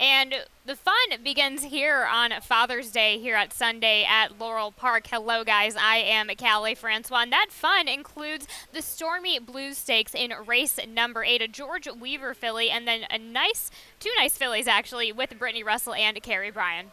And the fun begins here on Father's Day here at Sunday at Laurel Park. Hello, guys. I am Callie Francois. And that fun includes the Stormy Blues Stakes in race number 8, a George Weaver filly, and then two nice fillies, actually, with Brittany Russell and Carrie Bryan.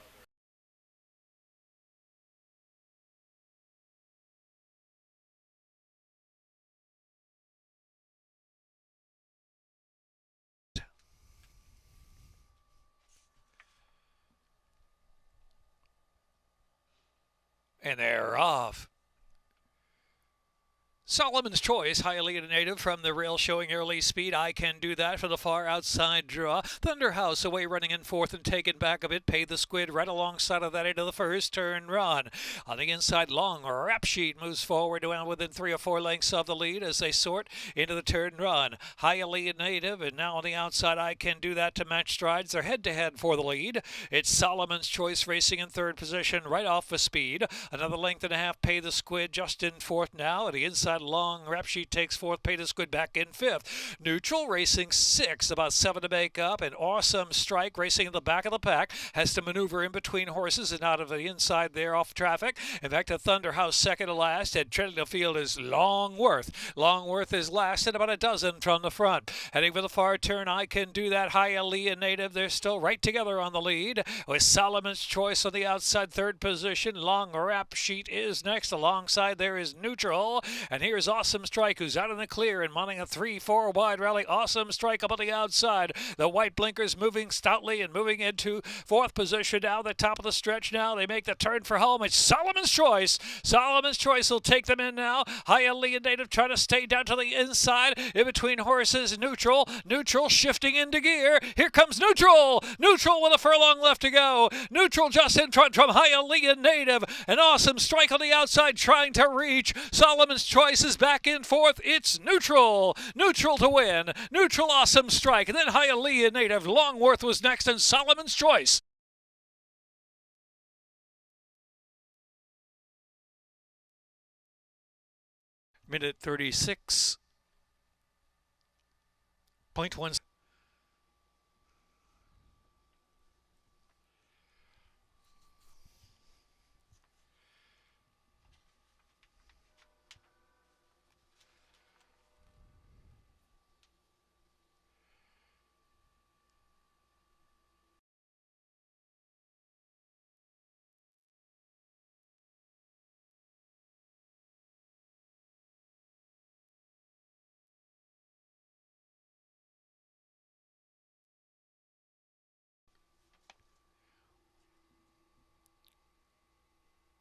And they're off. Solomon's Choice, highly native from the rail, showing early speed. I Can Do That for the far outside draw. Thunderhouse away running in fourth and taken back a bit. Pay the Squid right alongside of that into the first turn run. On the inside, Long Rap Sheet moves forward within 3 or 4 lengths of the lead as they sort into the turn run. Highly native, and now on the outside, I Can Do That to match strides. They're head-to-head for the lead. It's Solomon's Choice racing in third position, right off the speed. Another length and a half. Pay the Squid just in fourth now. At the inside, Long Rap Sheet takes fourth. Pay the Squid back in fifth. Neutral racing sixth, about 7 to make up. And Awesome Strike racing in the back of the pack has to maneuver in between horses and out of the inside there off traffic. In fact, a Thunderhouse second to last, and treading the field is Longworth. Longworth is last and about a dozen from the front. Heading for the far turn, I Can Do That. Hialeah Native, they're still right together on the lead with Solomon's Choice on the outside third position. Long Rap Sheet is next. Alongside there is Neutral, and here's Awesome Strike, who's out in the clear and mounting a 3-4 wide rally. Awesome Strike up on the outside. The white blinkers moving stoutly and moving into fourth position now. The top of the stretch now. They make the turn for home. It's Solomon's Choice. Solomon's Choice will take them in now. Hialeah Native trying to stay down to the inside in between horses. Neutral shifting into gear. Here comes Neutral. Neutral with a furlong left to go. Neutral just in front from Hialeah Native. An Awesome Strike on the outside trying to reach. Solomon's Choice is back in fourth. It's Neutral. Neutral to win. Neutral, Awesome Strike. And then Hialeah Native. Longworth was next, and Solomon's Choice. Minute 36.1.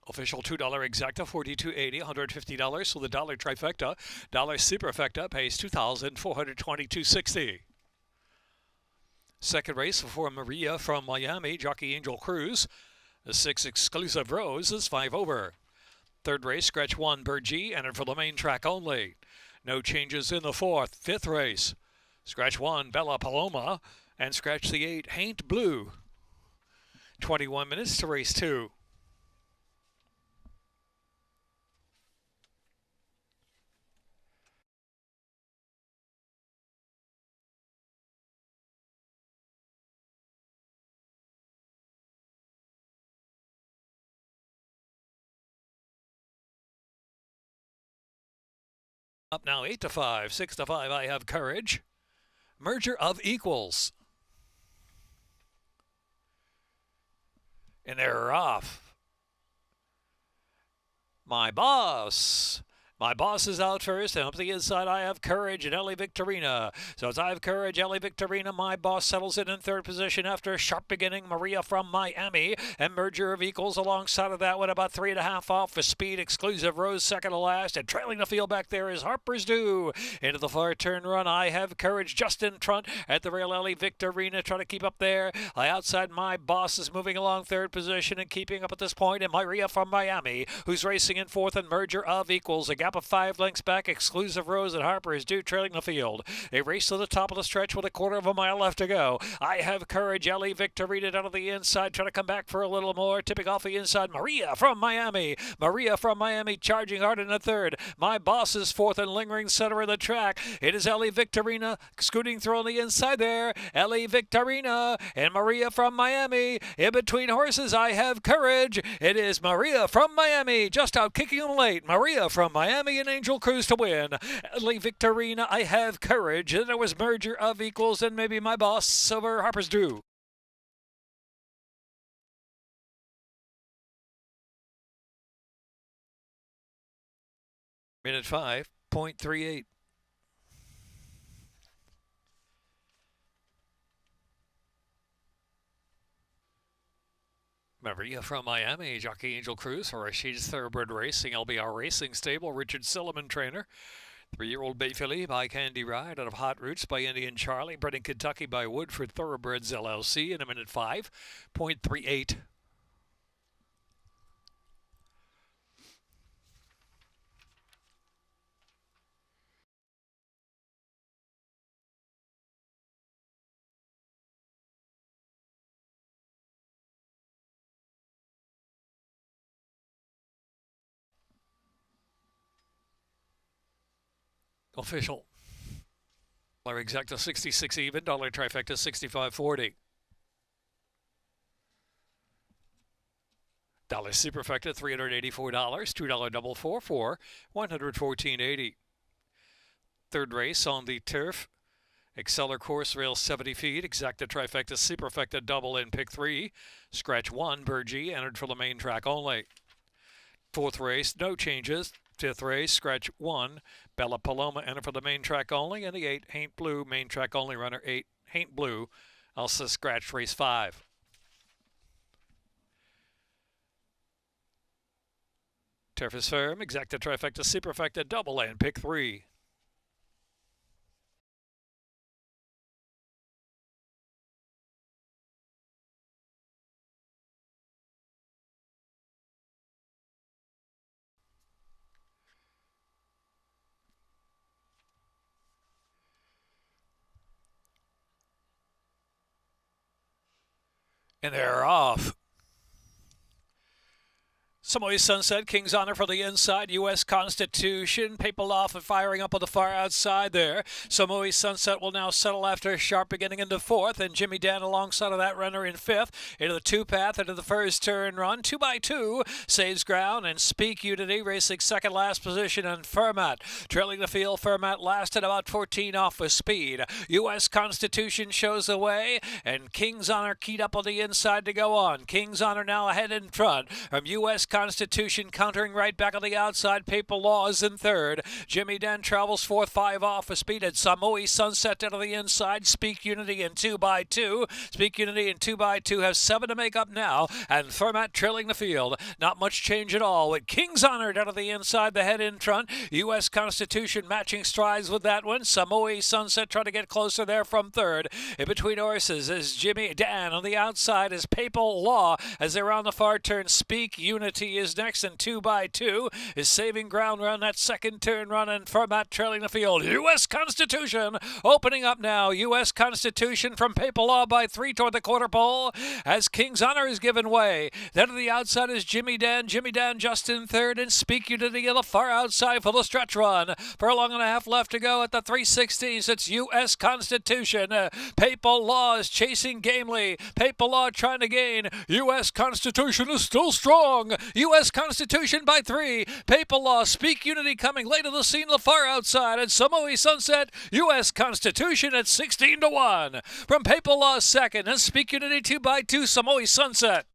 Official $2 exacta, $42.80, $150. So the dollar trifecta, dollar superfecta pays $2,422.60. Second race for Maria from Miami, jockey Angel Cruz. The 6 Exclusive Rose is 5 over. Third race, scratch 1 Burgee, entered for the main track only. No changes in the fourth. Fifth race, scratch 1 Bella Paloma, and scratch the 8 Haint Blue. 21 minutes to race 2. Up now 8 to 5, 6 to 5. I Have Courage. Merger of Equals. And they're off. My Boss. My Boss is out first, and up the inside, I Have Courage and Ellie Victorina. So it's I Have Courage, Ellie Victorina. My Boss settles in third position after a sharp beginning. Maria from Miami, and Merger of Equals alongside of that one, about 3.5 off for speed. Exclusive Rose second to last, and trailing the field back there is Harper's Due. Into the far turn run, I Have Courage just in front at the rail. Ellie Victorina trying to keep up there. Outside, My Boss is moving along third position and keeping up at this point, and Maria from Miami, who's racing in fourth, and Merger of Equals. A Gap of 5 lengths back. Exclusive Rose and Harper is due trailing the field. A race to the top of the stretch with a quarter of a mile left to go. I Have Courage, Ellie Victorina down to the inside, trying to come back for a little more. Tipping off the inside, Maria from Miami. Maria from Miami charging hard in the third. My Boss is fourth and lingering center of the track. It is Ellie Victorina scooting through on the inside there. Ellie Victorina and Maria from Miami. In between horses, I Have Courage. It is Maria from Miami just out kicking them late. Maria from Miami and Angel Cruz to win. Ellie Victorina, I Have Courage. Then there was Merger of Equals and maybe My Boss over Harper's Due. Minute 5.38. Maria from Miami, Jockey Angel Cruz for Rashid's Thoroughbred Racing, LBR Racing Stable, Richard Silliman trainer. 3-year-old Bay Filly by Candy Ride out of Hot Roots by Indian Charlie, bred in Kentucky by Woodford Thoroughbreds LLC in a minute 5.38. Official. Dollar exacta 66 even, dollar trifecta 65.40. Dollar superfecta $384, $2 double for $114.80. Third race on the turf. Exceller course rail 70 feet. Exacta trifecta superfecta double in pick 3. Scratch 1, Burgee entered for the main track only. Fourth race, no changes. Fifth race, scratch 1. Bella Paloma entered for the main track only. And the 8, Haint Blue, main track only runner 8, Haint Blue. Also scratched race 5. Turf is firm. Exacta trifecta superfecta double and pick 3. And they're off. Samoy Sunset, King's Honor for the inside, U.S. Constitution, Papal off and firing up on the far outside there. Samoy Sunset will now settle after Sharp beginning into fourth, and Jimmy Dan alongside of that runner in fifth. Into the two-path, into the first turn run, 2 by 2, saves ground, and Speak Unity racing second last position, and Fermat trailing the field. Fermat last at about 14 off with speed. U.S. Constitution shows the way, and King's Honor keyed up on the inside to go on. King's Honor now ahead in front from U.S. Constitution countering right back on the outside. Papal Law is in third. Jimmy Den travels fourth, 5 off with speed. At Samoy Sunset down to the inside. Speak Unity in 2 by 2. Speak Unity in 2 by 2 have 7 to make up now. And Fermat trailing the field. Not much change at all. With King's Honor down to the inside, the head in front. U.S. Constitution matching strides with that one. Samoy Sunset trying to get closer there from third. In between horses is Jimmy Dan. On the outside is Papal Law as they're on the far turn. Speak Unity is next, and 2 by 2 is saving ground run that second turn run, and Fermat trailing the field. U.S. Constitution opening up now. U.S. Constitution from Papal Law by 3 toward the quarter pole as King's Honor is given way. Then to the outside is Jimmy Dan. Jimmy Dan just in third, and Speak Unity on the far outside for the stretch run. Furlong and a half left to go at the 316s. It's U.S. Constitution. Papal Law is chasing gamely. Papal Law trying to gain. U.S. Constitution is still strong. U.S. Constitution by 3. Papal Law, Speak Unity coming late to the scene, the far outside. And Samoy Sunset, U.S. Constitution at 16 to 1. From Papal Law second, and Speak Unity 2 by 2, Samoy Sunset.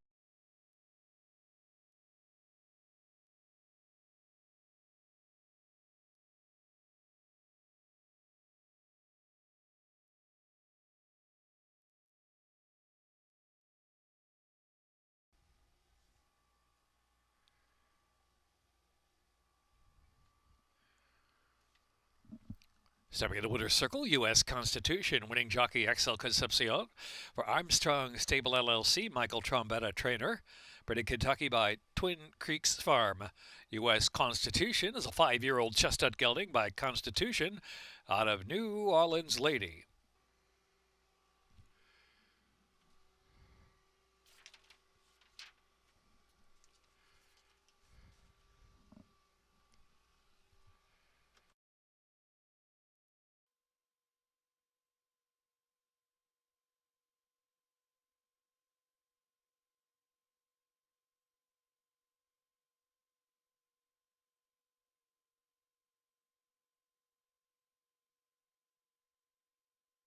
Stepping in the winner's circle, U.S. Constitution, winning jockey XL Concepcion. For Armstrong Stable LLC, Michael Trombetta, trainer. bred in Kentucky by Twin Creeks Farm. U.S. Constitution is a 5-year-old chestnut gelding by Constitution out of New Orleans Lady.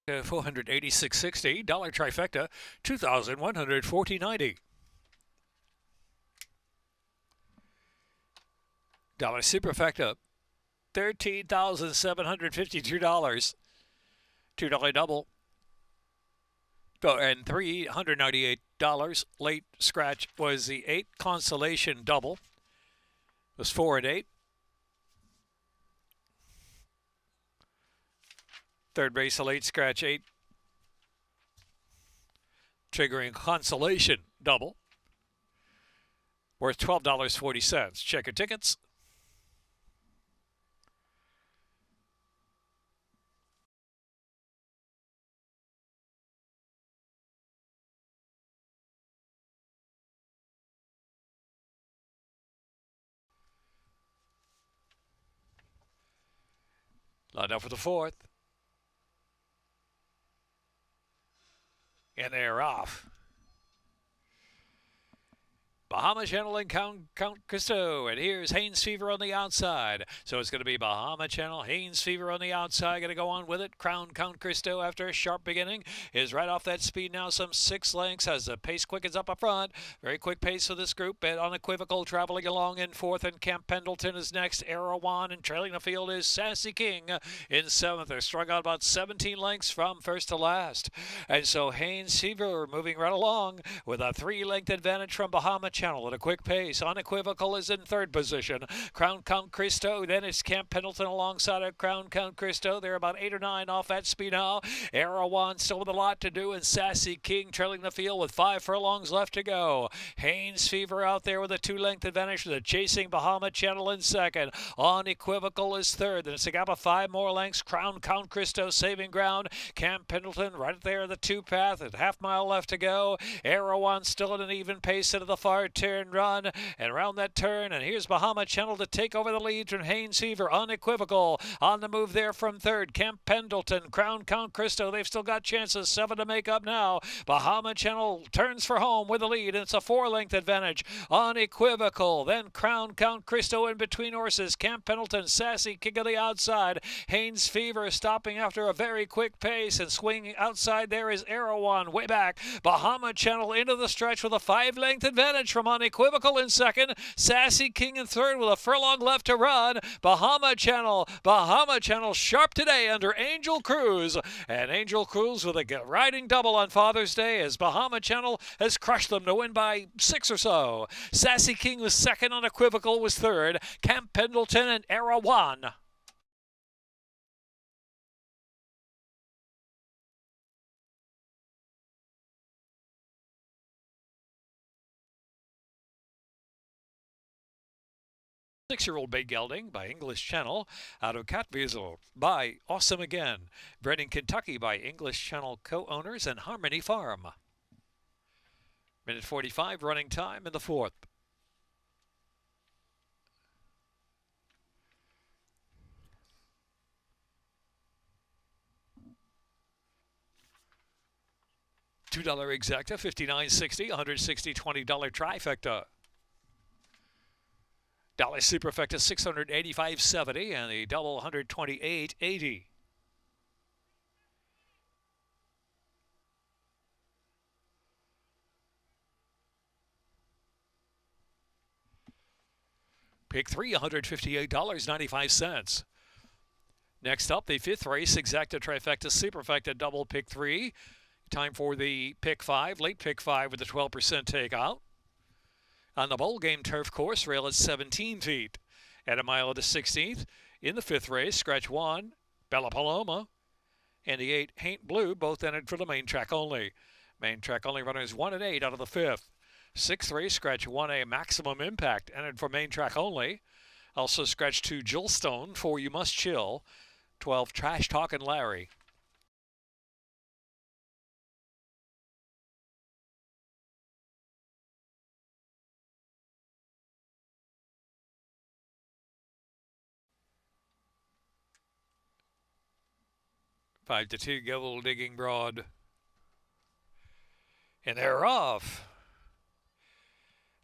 $486.60, dollar trifecta, $2,140.90. Dollar superfecta, $13,752. $2 double. Oh, and $398. Late scratch was the 8 consolation double. It was 4 and 8. Third base, a late scratch 8. Triggering consolation double. Worth $12.40. Check your tickets. Lined up for the fourth. And they're off. Bahama Channel and Count Christo. And here's Haynes Fever on the outside. So it's going to be Bahama Channel, Haynes Fever on the outside. Going to go on with it. Crown Count Christo, after a sharp beginning, is right off that speed now, some 6 lengths as the pace quickens up front. Very quick pace for this group. And Unequivocal traveling along in fourth, and Camp Pendleton is next. Erawan, and trailing the field is Sassy King in seventh. They're strung out about 17 lengths from first to last. And so Haynes Fever moving right along with a 3-length advantage from Bahama Channel at a quick pace. Unequivocal is in third position. Crown Count Christo, then it's Camp Pendleton alongside of Crown Count Christo. They're about 8 or 9 off that speed now. Erawan still with a lot to do, and Sassy King trailing the field with 5 furlongs left to go. Haynes Fever out there with a 2-length advantage to the chasing Bahama Channel in second. Unequivocal is third. Then it's a gap of 5 more lengths. Crown Count Christo saving ground. Camp Pendleton right there, the 2 path at half-mile left to go. Erawan still at an even pace into the far turn run, and around that turn, and here's Bahama Channel to take over the lead from Haynes Fever. Unequivocal on the move there from third. Camp Pendleton, Crown Count Christo, they've still got chances. 7 to make up now. Bahama Channel turns for home with the lead, and it's a 4-length advantage. Unequivocal, then Crown Count Christo in between horses. Camp Pendleton, Sassy King on the outside. Haynes Fever stopping after a very quick pace, and swinging outside there is Erawan way back. Bahama Channel into the stretch with a 5-length advantage from Unequivocal in second. Sassy King in third with a furlong left to run. Bahama Channel sharp today under Angel Cruz. And Angel Cruz with a riding double on Father's Day, as Bahama Channel has crushed them to win by 6 or so. Sassy King was second. Unequivocal was third. Camp Pendleton and Erawan. Six-year-old bay gelding by English Channel out of Catvizel by Awesome Again. Bred in Kentucky by English Channel co-owners and Harmony Farm. Minute 45 running time in the fourth. $2 exacta, $59.60, $160, $20 trifecta. Dollar superfecta, $685.70, and the double $128.80. Pick 3, $158.95. Next up, the fifth race, exacta trifecta superfecta double pick 3. Time for the pick 5, late pick 5 with the 12% takeout. On the bowl game turf course, rail at 17 feet. At a mile of the 16th, in the fifth race, scratch 1, Bella Paloma, and the 8, Haint Blue, both entered for the main track only. Main track only runners 1 and 8 out of the fifth. Sixth race, scratch 1A, Maximum Impact, entered for main track only. Also scratch 2, Jillstone, 4, You Must Chill, 12, Trash Talkin' Larry. Five to 2, Gold Digging Broad. And they're off.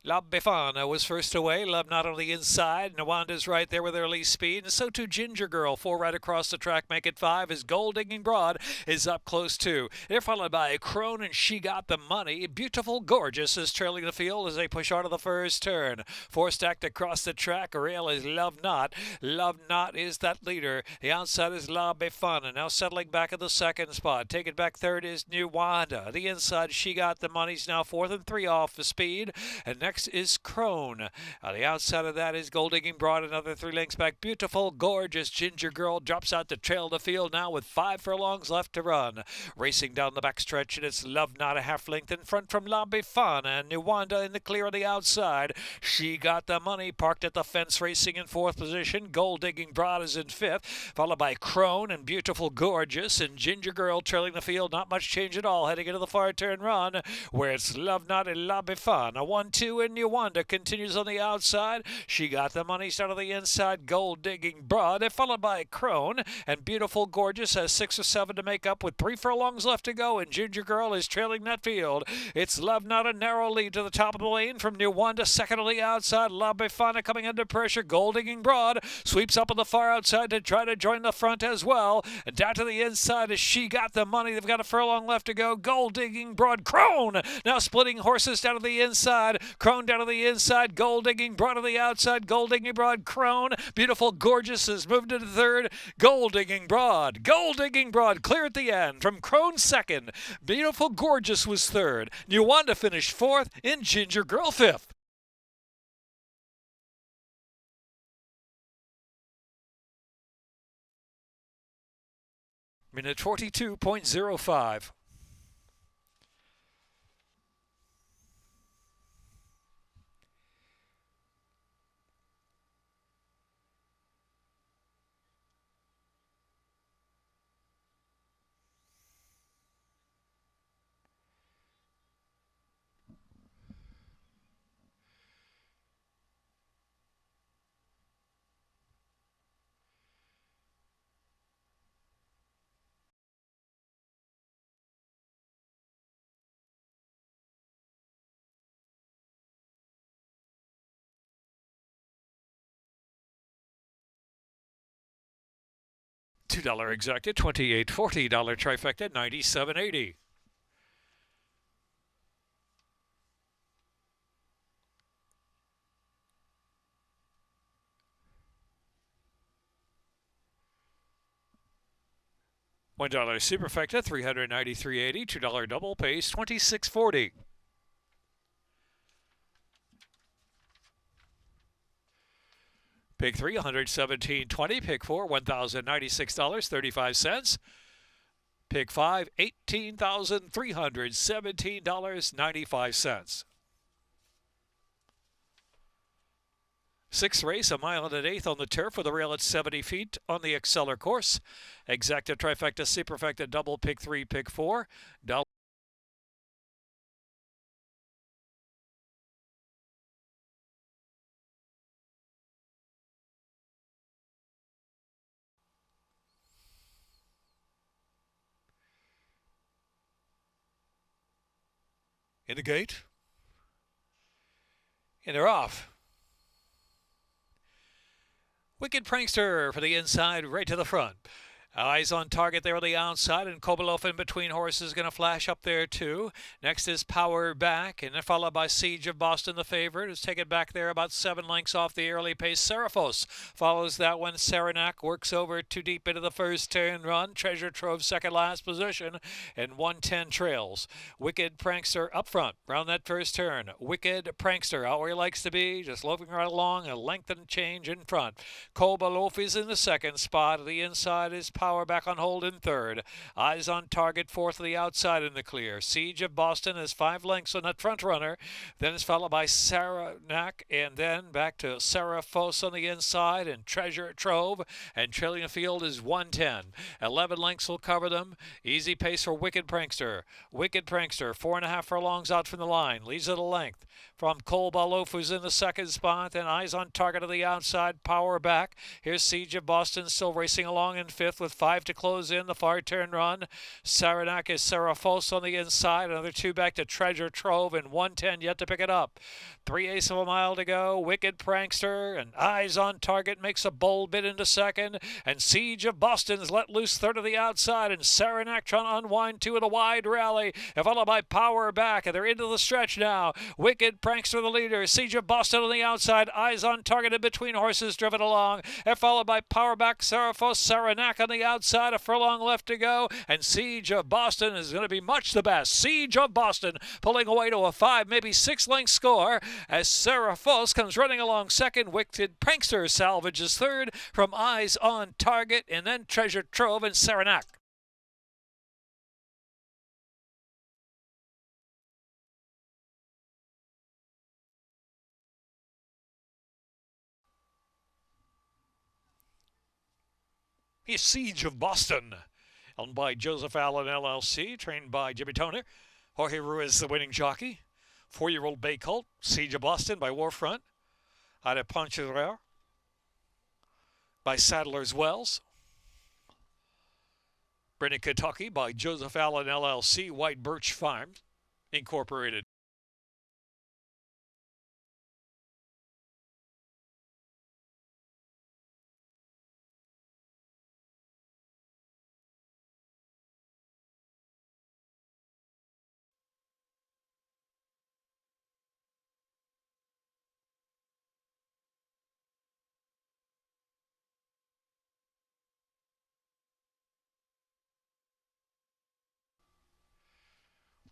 La Befana was first away. Love Not on the inside. Nawanda's right there with early speed. And so too Ginger Girl. 4 right across the track. Make it 5 as Gold Digging Broad is up close too. They're followed by Crone and She Got the Money. Beautiful Gorgeous is trailing the field as they push out of the first turn. 4 stacked across the track. Rail is Love Not. Love Not is that leader. The outside is La Befana. Now settling back in the second spot. Taking back third is Nuwanda. The inside She Got the Money's now 4th and 3 off the speed. And next is Crone. The outside of that is Gold Digging Broad, another 3 lengths back. Beautiful, Gorgeous Ginger Girl drops out to trail the field now with 5 furlongs left to run. Racing down the backstretch, and it's Love Not a half length in front from La Befana, and Nuwanda in the clear on the outside. She Got the Money parked at the fence, racing in 4th position. Gold Digging Broad is in 5th, followed by Crone and Beautiful Gorgeous, and Ginger Girl trailing the field. Not much change at all, heading into the far turn run, where it's Love Not and La Befana. 1-2 and Nuwanda continues on the outside. She Got the Money out of the inside. Gold Digging Broad. They're followed by Crone, and Beautiful Gorgeous has 6 or 7 to make up with 3 furlongs left to go, and Ginger Girl is trailing that field. It's Love Not, a narrow lead to the top of the lane from Nuwanda. Second on the outside. La Befana coming under pressure. Gold Digging Broad sweeps up on the far outside to try to join the front as well. And down to the inside is She Got the Money. They've got a furlong left to go. Gold Digging Broad. Crone now splitting horses down to the inside. Crone down to the inside. Gold Digging Broad to the outside. Gold Digging Broad. Crone. Beautiful Gorgeous has moved to the third. Gold Digging Broad. Gold Digging Broad clear at the end from Crone second. Beautiful Gorgeous was third. Nuwanda finished 4th and Ginger Girl 5th. Minute 42.05. $2 exacta, $28.40. Trifecta, $97.80. $1 superfecta, $393.80. $2 double pays, $26.40. Pick 3, $117.20. Pick 4, $1,096.35. Pick 5, $18,317.95. Sixth race, 1 mile and an eighth on the turf with a rail at 70 feet on the Exceller course. Exacta, trifecta, superfecta, double, pick 3, pick 4. Double. In the gate. And they're off. Wicked Prankster for the inside, right to the front. Eyes on target there on the outside, and Kobolov in between horses going to flash up there too. Next is Power Back, and then followed by Siege of Boston, the favorite, who's taken back there about 7 lengths off the early pace. Seraphos follows that one. Saranac works over too deep into the first turn run. Treasure Trove second last position, and 110 trails. Wicked Prankster up front, round that first turn. Wicked Prankster out where he likes to be, just loping right along, a length and change in front. Kobolov is in the second spot. The inside is Power back on hold in third. Eyes on Target fourth to the outside in the clear. Siege of Boston is 5 lengths on that front runner. Then it's followed by Saranac, and then back to Seraphos on the inside, and Treasure Trove, and trailing the field is 110. 11 lengths will cover them. Easy pace for Wicked Prankster. Wicked Prankster, 4.5 furlongs out from the line, leads at a length. From Cole Balof, who's in the second spot, and Eyes on Target to the outside, Power back. Here's Siege of Boston still racing along in fifth with 5 to close in the far turn run. Saranac is Seraphos on the inside, another 2 back to Treasure Trove, and 110 yet to pick it up. 3/8 of a mile to go. Wicked Prankster and Eyes on Target makes a bold bid into second, and Siege of Boston's let loose third to the outside, and Saranac trying to unwind 2 in a wide rally, and followed by Power back, and they're into the stretch now. Wicked Prankster the leader, Siege of Boston on the outside, Eyes on Target in between horses driven along, and followed by Power back, Seraphos, Saranac on the outside, a furlong left to go, and Siege of Boston is going to be much the best. Siege of Boston pulling away to a 5, maybe 6 length score, as Seraphos comes running along second. Wicked Prankster salvages third from Eyes on Target, and then Treasure Trove and Saranac. Here's Siege of Boston, owned by Joseph Allen LLC, trained by Jimmy Toner. Jorge Ruiz, the winning jockey. 4-year-old bay colt, Siege of Boston by Warfront. Out of Poncherere by Sadler's Wells. Bred in Kentucky by Joseph Allen LLC, White Birch Farms Incorporated.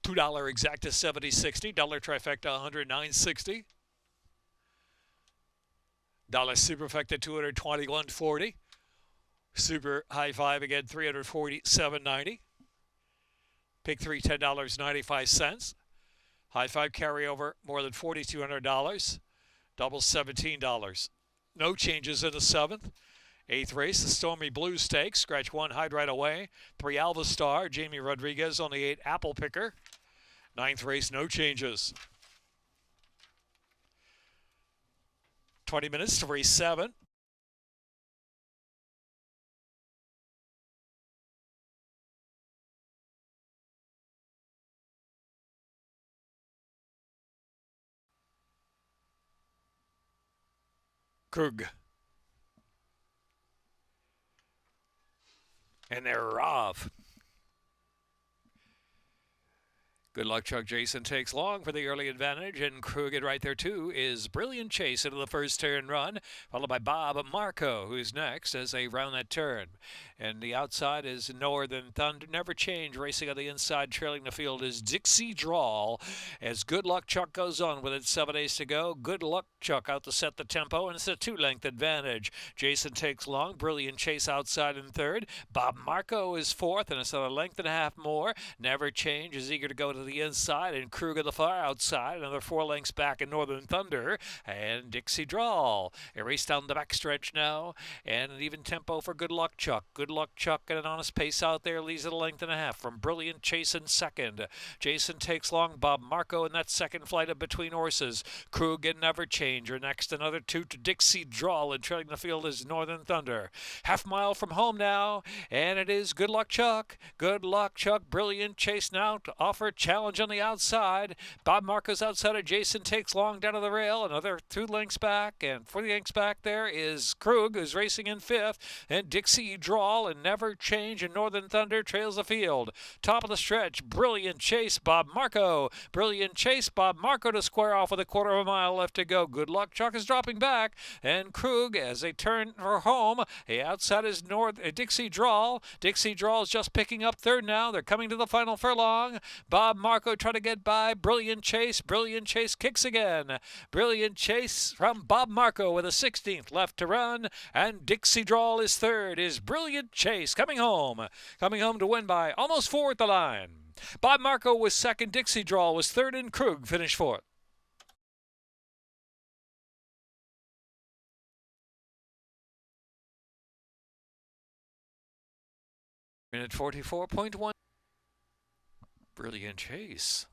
$2 exacta 70.60, dollar trifecta 109.60, dollar superfecta 221.40, super high five again 347.90, pick 3 $10.95, high five carryover more than $4,200, double $17. No changes in the 7th. 8th race, the Stormy Blue Stakes. Scratch 1, hide right away. 3, Alva Star, Jamie Rodriguez on the 8, Apple Picker. 9th race, no changes. 20 minutes to race 7. Krug. And they're off. Good luck, Chuck. Jason takes long for the early advantage, and Kruged right there, too, is Brilliant Chase into the first turn run, followed by Bob Marco, who's next as they round that turn. And the outside is Northern Thunder. Never Change racing on the inside, trailing the field is Dixie Drawl. As Good Luck Chuck goes on with it, 7 days to go. Good Luck Chuck out to set the tempo, and it's a 2-length advantage. Jason takes long. Brilliant Chase outside in third. Bob Marco is fourth, and it's a length and a half more. Never Change is eager to go to the inside, and Krug at the far outside. Another 4 lengths back in Northern Thunder, and Dixie Drawl. A race down the backstretch now, and an even tempo for Good Luck Chuck. Good Luck Chuck at an honest pace out there, leads at a length and a half from Brilliant Chase in second. Jason takes long. Bob Marco in that second flight of between horses. Krug and Never Change are next. Another 2 to Dixie Drawl, and trailing the field is Northern Thunder. Half mile from home now, and it is Good Luck Chuck. Good Luck Chuck. Brilliant Chase now to offer challenge on the outside. Bob Marco's outside of Jason takes long down to the rail. Another 2 lengths back, and 4 lengths back there is Krug, who's racing in fifth, and Dixie Drawl and Never Change, and Northern Thunder trails the field. Top of the stretch, Brilliant Chase, Bob Marco. Brilliant Chase, Bob Marco to square off with a quarter of a mile left to go. Good Luck Chuck is dropping back, and Krug as they turn for home. Outside is Dixie Drawl. Dixie Drawl is just picking up third now. They're coming to the final furlong. Bob Marco trying to get by. Brilliant Chase. Brilliant Chase kicks again. Brilliant Chase from Bob Marco with a 16th left to run. And Dixie Drawl is third. Is Brilliant Chase coming home. Coming home to win by almost 4 at the line. Bob Marco was second. Dixie Drawl was third. And Krug finished fourth. Minute 44.1. Brilliant Chase.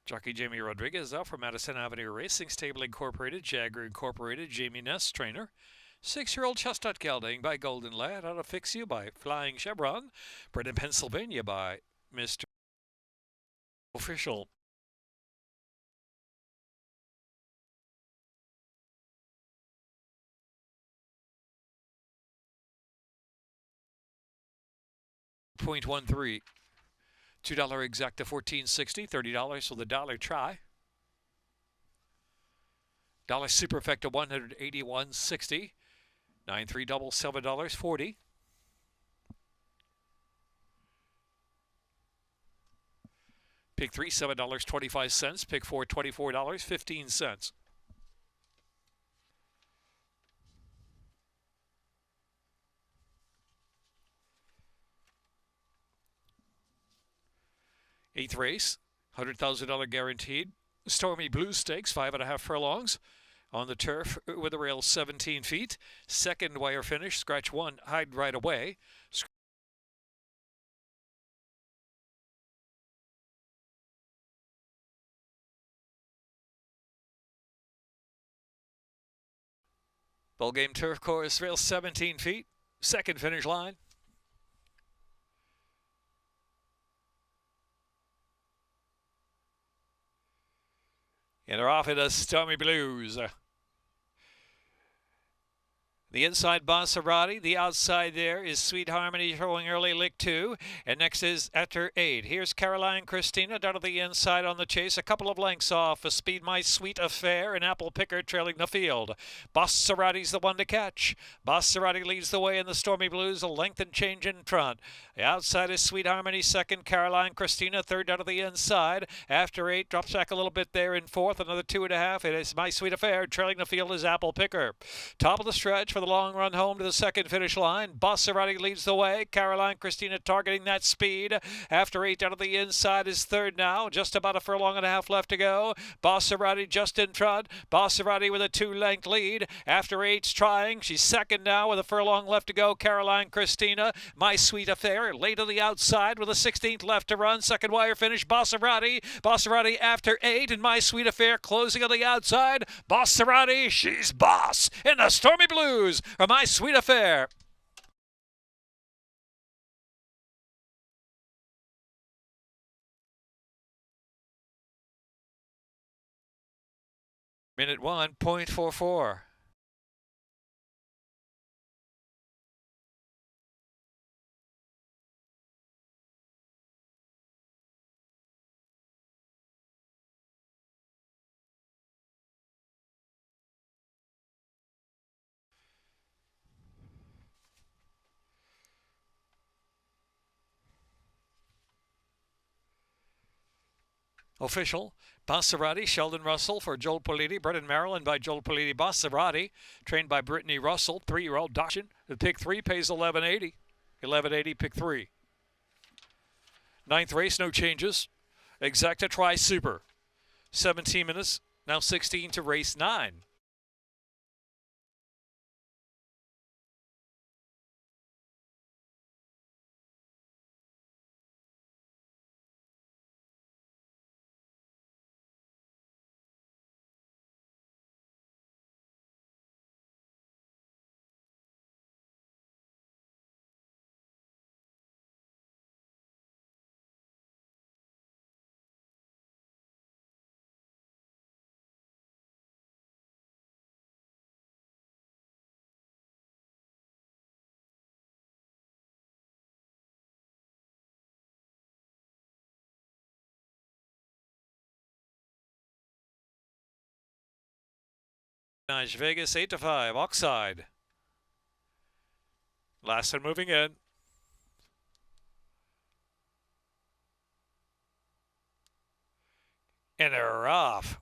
Jockey Jamie Rodriguez out from Madison Avenue Racing Stable Incorporated, Jagger Incorporated, Jamie Ness, trainer. 6-year-old Chestnut Gelding by Golden Lad, Out of Fix You by Flying Chevron, bred in Pennsylvania by Mr. Official. .13. $2 exacta $14.60, $30 for the dollar try. Dollar superfecta $181.60. 9-3 double $7.40. Pick 3 $7.25. Pick 4 $24.15. Eighth race, $100,000 guaranteed. Stormy Blue Stakes, 5.5 furlongs. On the turf with a rail 17 feet. Second wire finish, scratch 1, hide right away. Ball game turf course, rail 17 feet. Second finish line. And they're off into Stormy Blues. The inside Bosserati, the outside there is Sweet Harmony showing early lick 2, and next is After 8. Here's Caroline Christina down to the inside on the chase, a couple of lengths off. A Speed My Sweet Affair and Apple Picker trailing the field. Bosserati's the one to catch. Bosserati leads the way in the Stormy Blues, a length and change in front. The outside is Sweet Harmony, second Caroline Christina, third down to the inside. After 8 drops back a little bit there in fourth, another 2.5. It is My Sweet Affair, trailing the field is Apple Picker. Top of the stretch for the long run home to the second finish line. Bosserati leads the way. Caroline Christina targeting that speed. After 8 down to the inside is third now. Just about a furlong and a half left to go. Bosserati just in front. Bosserati with a 2-length lead. After 8's trying. She's second now with a furlong left to go. Caroline Christina. My Sweet Affair late to the outside with a 16th left to run. Second wire finish. Bosserati. Bosserati after 8 and My Sweet Affair closing on the outside. Bosserati. She's boss in the Stormy Blues. For My Sweet Affair. Minute 1.44. Official, Bosserati, Sheldon Russell for Joel Politi, bred in Maryland by Joel Politi. Bosserati, trained by Brittany Russell, 3-year-old Dachshund. The pick 3 pays $11.80. $11.80, pick 3. Ninth race, no changes. Exacta Tri Super. 17 minutes, now 16 to race 9. Vegas 8-5, Oxide. Last one moving in. And they're off.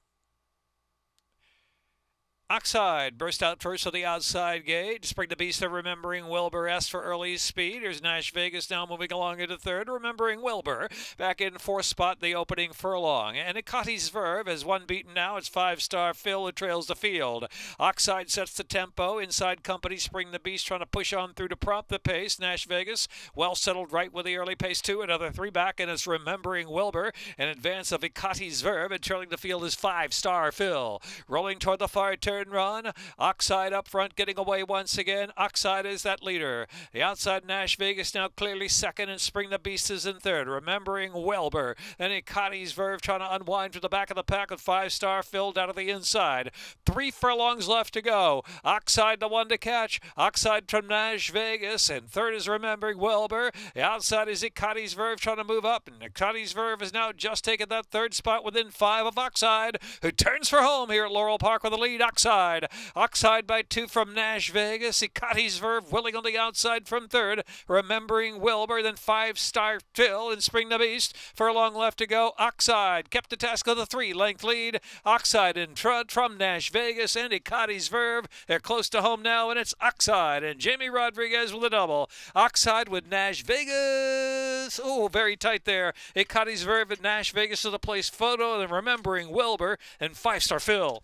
Oxide burst out first to the outside gate. Spring the Beast, they're Remembering Wilbur S for early speed. Here's Nash Vegas now moving along into third. Remembering Wilbur back in fourth spot, the opening furlong. And Icati's Verve has one beaten now. It's 5-star Phil who trails the field. Oxide sets the tempo. Inside company, Spring the Beast trying to push on through to prompt the pace. Nash Vegas well settled right with the early pace too. Another 3 back, and it's Remembering Wilbur in advance of Icati's Verve. And trailing the field is 5-star Phil. Rolling toward the far turn run. Oxide up front, getting away once again. Oxide is that leader. The outside Nash Vegas now clearly second, and Spring the Beast is in third. Remembering Wilbur. Then Icati's Verve trying to unwind to the back of the pack with 5-star filled out of the inside. 3 furlongs left to go. Oxide the one to catch. Oxide from Nash Vegas, and third is Remembering Wilbur. The outside is Icati's Verve trying to move up, and Icati's Verve has now just taken that third spot within 5 of Oxide, who turns for home here at Laurel Park with the lead. Oxide by 2 from Nash Vegas. Icati's Verve willing on the outside from third. Remembering Wilbur, then 5-star Phil and Spring the Beast. Furlong left to go. Oxide kept the task of the 3-length lead. Oxide in front from Nash Vegas and Icati's Verve. They're close to home now, and it's Oxide and Jamie Rodriguez with a double. Oxide with Nash Vegas. Oh, very tight there. Icati's Verve and Nash Vegas to the place photo, and Remembering Wilbur and 5-star Phil.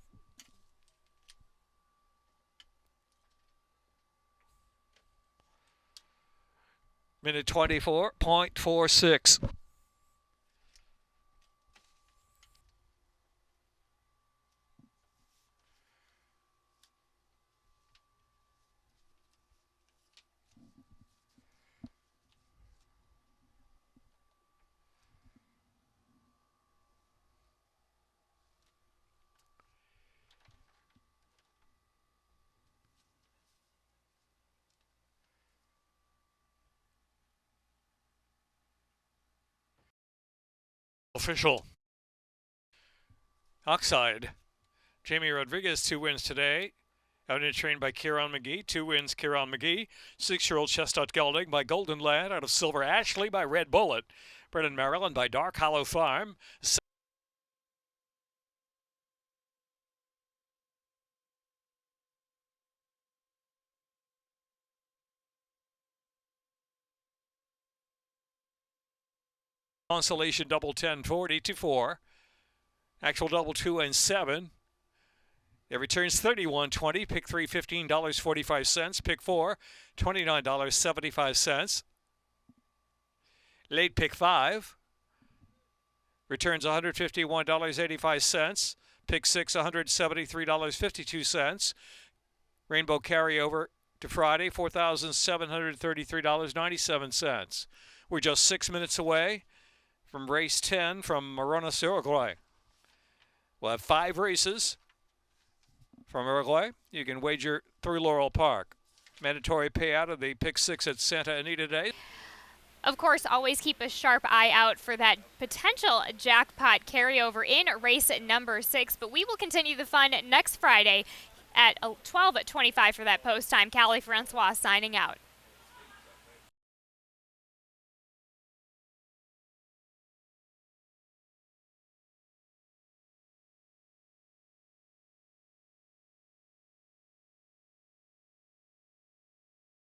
Minute 24.46. Official. Oxide. Jamie Rodriguez, 2 wins today. Out in trained by Kieran McGee. 2 wins, Kieran McGee. 6-year-old Chestnut Gelding by Golden Lad. Out of Silver Ashley by Red Bullet. Brennan, Maryland by Dark Hollow Farm. Consolation double 10-40 to 4. Actual double 2 and 7. It returns $31.20. Pick 3, $15.45. Pick 4, $29.75. Late pick 5 returns $151.85. Pick 6, $173.52. Rainbow carryover to Friday, $4,733.97. We're just 6 minutes away from race 10 from Morones, Uruguay. We'll have 5 races from Uruguay. You can wager through Laurel Park. Mandatory payout of the pick 6 at Santa Anita Day. Of course, always keep a sharp eye out for that potential jackpot carryover in race number 6. But we will continue the fun next Friday at 12:25 for that post time. Callie Francois signing out.